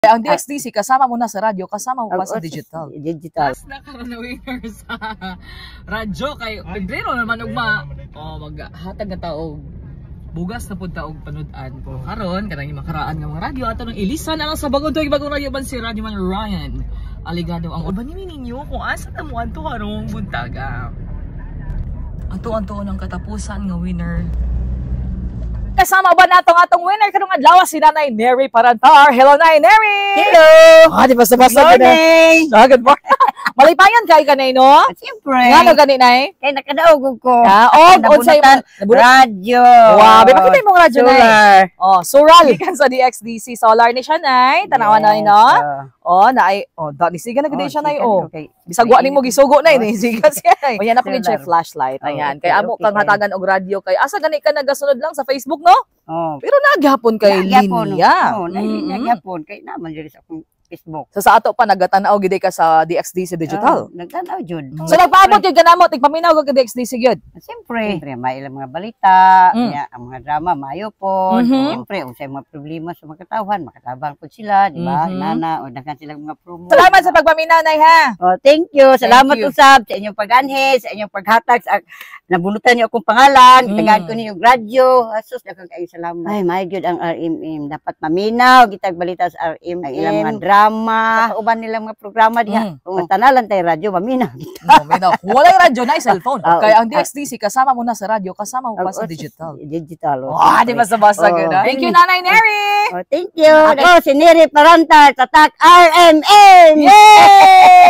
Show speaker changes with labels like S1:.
S1: Ang DXDC, kasama mo na sa radyo, kasama mo pa sa digital.
S2: Digital.
S1: Mas nakaranawinner sa radyo kay Pedrero naman ugma. O maghatag na taog bugas na punta og panudan ko. Karon kanang makaraan nga mga radyo ato nang ilisan na lang sa bagong radyo ban si Radyo Man Ryan. Aligado ang ubaninin ninyo kung asa ta mo adto karong buntaga. Ato ang katapusan nga winner. Kasama ba natong atong winner karong adlaw si Nanay Neri Parantar. Hello Nanay Neri.
S2: Hello.
S1: Di ba sabasa
S2: Good morning.
S1: Good morning. Malipayan kay kanay no?
S2: Siyempre.
S1: Ngano gani nay?
S2: Kay nakadaog ko.
S1: Unsay
S2: radyo.
S1: Wow, bakit mo radyo nay?
S2: Solar.
S1: Oh, Sural gikan sa DXDC Solar ni siya nay. Tanawan na ni no? Naay ni siga na gud siya nay Bisag wa nimo gisugo nay ni siga siya nay. O yan ako gid siya flashlight. Ayan, kay amo kang hatagan og radyo kay asa gani ka nagasunod lang sa Facebook no? Pero naghapon kay linya.
S2: Naghapon kay naman diri sa akong Facebook.
S1: Sa ato pa nagatanaw gid ka sa DXDC Digital.
S2: Nagtanaw jud.
S1: So nagpaabot jud kanamo tigpaminaw ka DXDC gyud.
S2: Siyempre, may ilang mga balita, ang mga drama mayo po. Siyempre, unsay mga problema sa mga katawhan, makatabang po sila, di ba? Nana o daghan silang mga promo.
S1: Salamat sa pagpaminaw nay ha.
S2: Thank you. Salamat usab sa inyong pag-anhe, sa inyong paghatag sa nabunutan niyo akong pangalan, tagaan ko niyo radyo. Asus daghang kayo salamat. Ay, may gyud ang RMM. Dapat maminaw gitag balita sa RMM. Ang ilang mga drama, uban nila mga programa diha. Tanalan tay radyo maminaw.
S1: Maminaw. Walay radyo na cellphone. Kaya ang DXDC kasama mo na sa radyo, kasama mo pa sa digital.
S2: Digital.
S1: Di ba sabasa gud. Thank you Nanay Neri.
S2: Thank you. Ako si Neri Parantar, tatak RMM.
S1: Yay!